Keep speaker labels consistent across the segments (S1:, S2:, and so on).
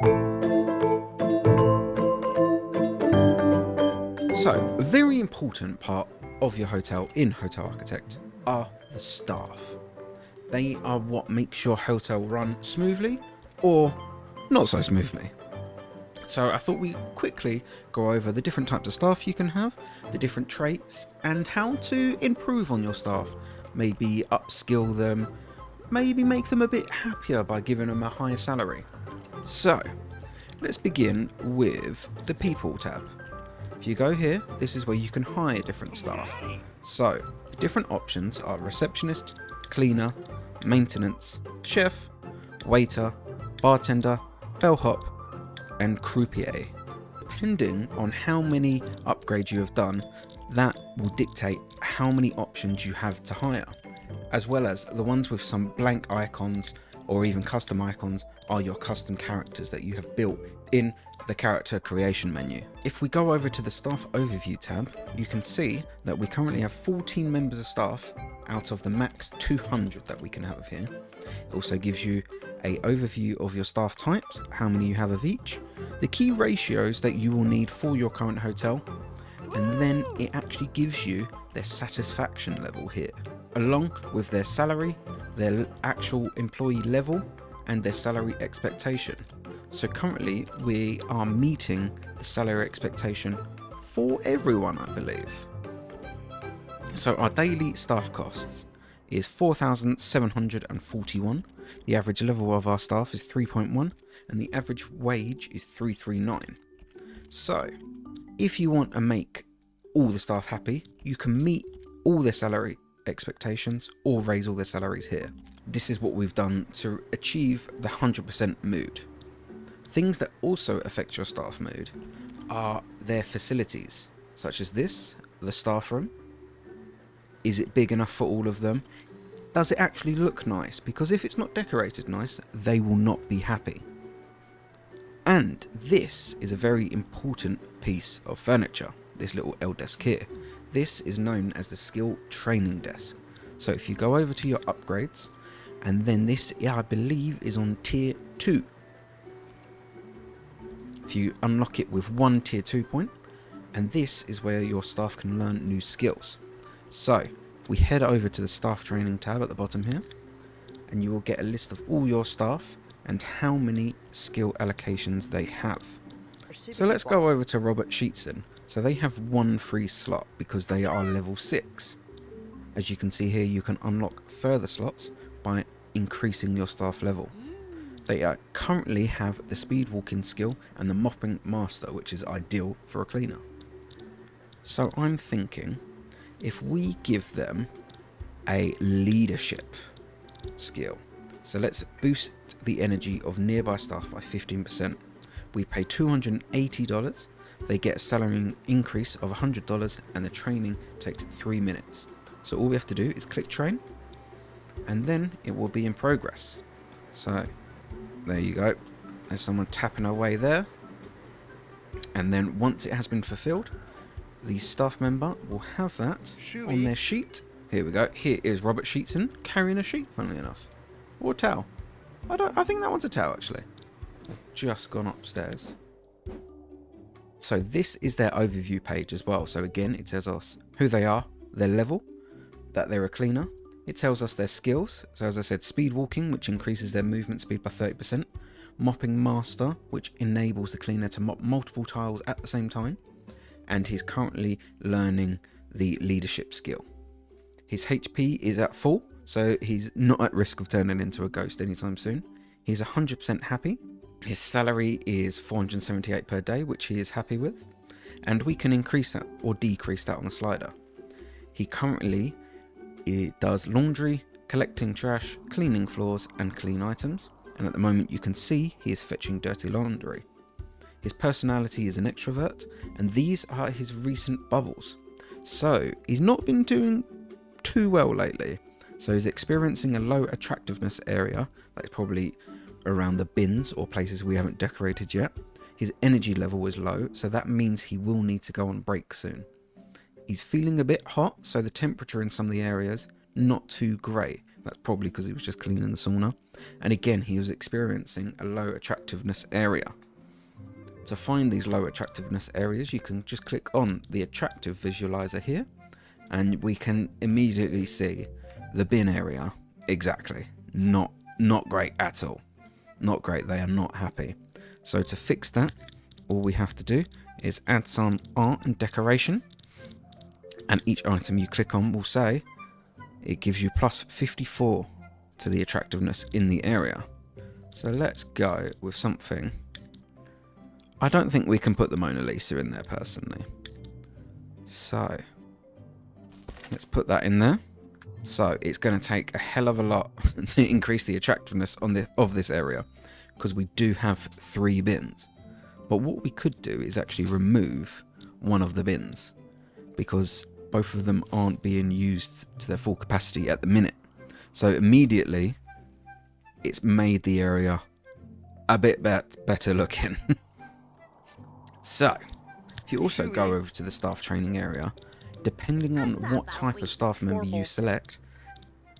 S1: So, a very important part of your hotel in Hotel Architect are the staff. They are what makes your hotel run smoothly or not so smoothly. So I thought we'd quickly go over the different types of staff you can have, the different traits, and how to improve on your staff. Maybe upskill them, maybe make them a bit happier by giving them a higher salary. So, let's begin with the People tab. If you go here, this is where you can hire different staff. So, the different options are receptionist, cleaner, maintenance, chef, waiter, bartender, bellhop, and croupier. Depending on how many upgrades you have done, that will dictate how many options you have to hire, as well as the ones with some blank icons or even custom icons are your custom characters that you have built in the character creation menu. If we go over to the staff overview tab, you can see that we currently have 14 members of staff out of the max 200 that we can have here. It also gives you an overview of your staff types, how many you have of each, the key ratios that you will need for your current hotel, and then it actually gives you their satisfaction level here, along with their salary, their actual employee level, and their salary expectation. So currently we are meeting the salary expectation for everyone, I believe. So our daily staff costs is 4,741. The average level of our staff is 3.1 and the average wage is 339. So if you want to make all the staff happy, you can meet all their salary expectations or raise all their salaries here. This is what we've done to achieve the 100% mood. Things that also affect your staff mood are their facilities, such as this, the staff room. Is it big enough for all of them? Does it actually look nice? Because if it's not decorated nice, they will not be happy. And this is a very important piece of furniture, this little L desk here. This is known as the skill training desk. So if you go over to your upgrades, and then this, I believe, is on tier 2. If you unlock it with 1 tier 2 point, and this is where your staff can learn new skills. So if we head over to the staff training tab at the bottom here, and you will get a list of all your staff and how many skill allocations they have. So let's go over to Robert Sheetson. So they have 1 free slot because they are level 6. As you can see here, you can unlock further slots by increasing your staff level. They currently have the speed walking skill and the mopping master, which is ideal for a cleaner. So I'm thinking if we give them a leadership skill. So let's boost the energy of nearby staff by 15%. We pay $280. They get a salary increase of $100 and the training takes 3 minutes. So all we have to do is click train and then it will be in progress. So there you go. There's someone tapping away there. And then once it has been fulfilled, the staff member will have that on their sheet. Here we go. Here is Robert Sheetson carrying a sheet, funnily enough. Or a towel. I think that one's a towel, actually. I've just gone upstairs. So this is their overview page as well. So again, it tells us who they are, their level, that they're a cleaner. It tells us their skills. So as I said, speed walking, which increases their movement speed by 30%. Mopping master, which enables the cleaner to mop multiple tiles at the same time. And he's currently learning the leadership skill. His HP is at full, so he's not at risk of turning into a ghost anytime soon. He's 100% happy. His salary is 478 per day, which he is happy with. And we can increase that or decrease that on the slider. He currently does laundry, collecting trash, cleaning floors, and clean items. And at the moment you can see he is fetching dirty laundry. His personality is an extrovert, and these are his recent bubbles. So he's not been doing too well lately. So he's experiencing a low attractiveness area, that's probably around the bins or places we haven't decorated yet. His energy level is low, so that means he will need to go on break soon. He's feeling a bit hot, so the temperature in some of the areas not too great. That's probably because he was just cleaning the sauna. And again, he was experiencing a low attractiveness area. To find these low attractiveness areas, you can just click on the attractive visualizer here, and we can immediately see the bin area. Exactly. Not great at all. Not great. They are not happy. So to fix that, all we have to do is add some art and decoration, and each item you click on will say it gives you plus 54 to the attractiveness in the area. So let's go with something. I don't think we can put the Mona Lisa in there personally. So let's put that in there. So it's going to take a hell of a lot to increase the attractiveness of this area, because we do have 3 bins. But what we could do is actually remove one of the bins, because both of them aren't being used to their full capacity at the minute. So immediately it's made the area a bit better looking. So if you also go over to the staff training area, depending on what type of staff member you select,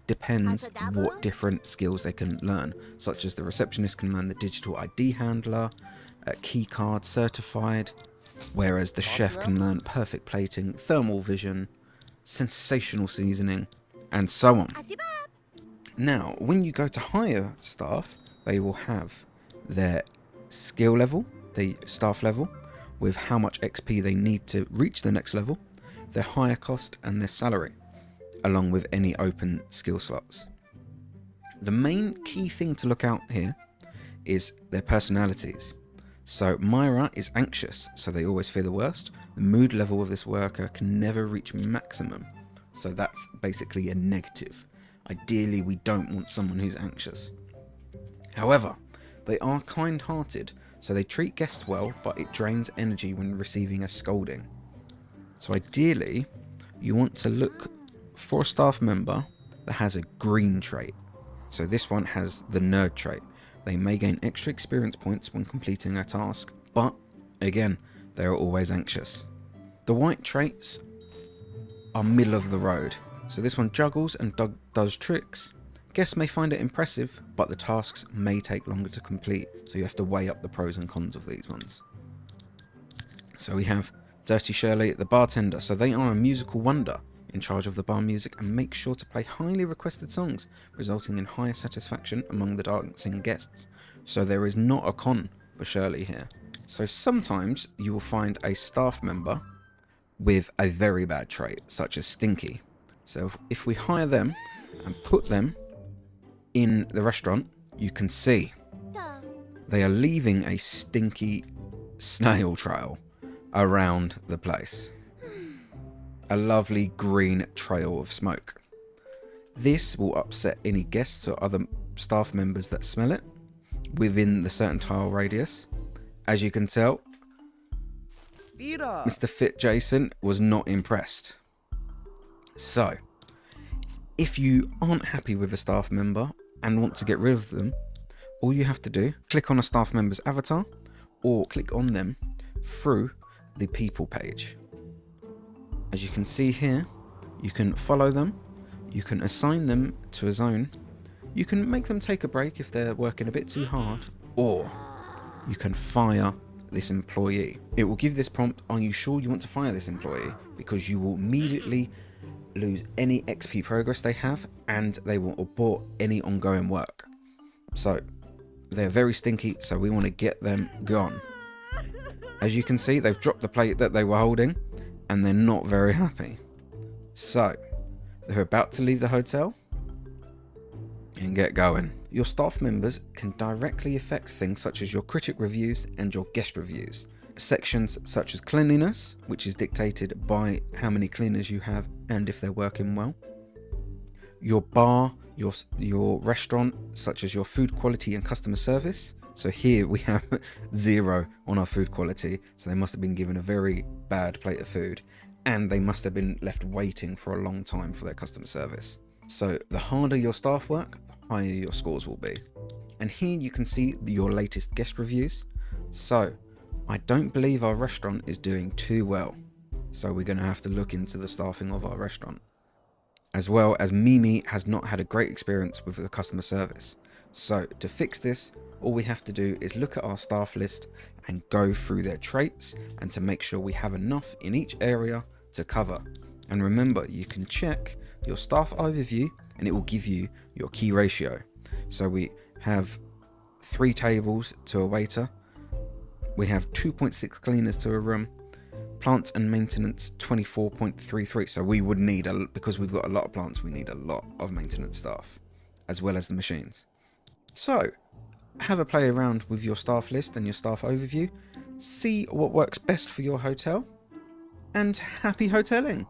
S1: depends what different skills they can learn, such as the receptionist can learn the digital ID handler, key card certified, whereas the chef can learn perfect plating, thermal vision, sensational seasoning, and so on. Now, when you go to hire staff, they will have their skill level, the staff level, with how much XP they need to reach the next level, their hire cost, and their salary, along with any open skill slots. The main key thing to look out here is their personalities. So Myra is anxious, so they always fear the worst. The mood level of this worker can never reach maximum, so that's basically a negative. Ideally, we don't want someone who's anxious. However, they are kind-hearted, so they treat guests well, but it drains energy when receiving a scolding. So ideally, you want to look for a staff member that has a green trait. So this one has the nerd trait. They may gain extra experience points when completing a task, but again, they are always anxious. The white traits are middle of the road. So this one juggles and does tricks. Guests may find it impressive, but the tasks may take longer to complete, so you have to weigh up the pros and cons of these ones. So we have Dirty Shirley, the bartender. So they are a musical wonder, in charge of the bar music, and make sure to play highly requested songs, resulting in higher satisfaction among the dancing guests. So there is not a con for Shirley here. So sometimes you will find a staff member with a very bad trait, such as Stinky. So if we hire them and put them in the restaurant, you can see they are leaving a stinky snail trail around the place. A lovely green trail of smoke. This will upset any guests or other staff members that smell it within the certain tile radius. As you can tell, Mr. Fit Jason was not impressed. So, if you aren't happy with a staff member and want to get rid of them, all you have to do, click on a staff member's avatar or click on them through the people page. As you can see here, you can follow them, you can assign them to a zone, you can make them take a break if they're working a bit too hard, or you can fire this employee. It will give this prompt, are you sure you want to fire this employee? Because you will immediately lose any XP progress they have, and they will abort any ongoing work. So they're very stinky, so we want to get them gone. As you can see, they've dropped the plate that they were holding, and they're not very happy. So they're about to leave the hotel and get going. Your staff members can directly affect things such as your critic reviews and your guest reviews. Sections such as cleanliness, which is dictated by how many cleaners you have and if they're working well. Your bar, your restaurant, such as your food quality and customer service. So here we have 0 on our food quality, so they must have been given a very bad plate of food, and they must have been left waiting for a long time for their customer service. So the harder your staff work, the higher your scores will be. And here you can see your latest guest reviews. So I don't believe our restaurant is doing too well, so we're going to have to look into the staffing of our restaurant. as well as Mimi has not had a great experience with the customer service. So to fix this, all we have to do is look at our staff list and go through their traits, and to make sure we have enough in each area to cover. And remember, you can check your staff overview and it will give you your key ratio. So we have 3 tables to a waiter, we have 2.6 cleaners to a room, plants and maintenance 24.33. So we would need, because we've got a lot of plants, we need a lot of maintenance staff as well as the machines. So have a play around with your staff list and your staff overview, see what works best for your hotel, and happy hoteling!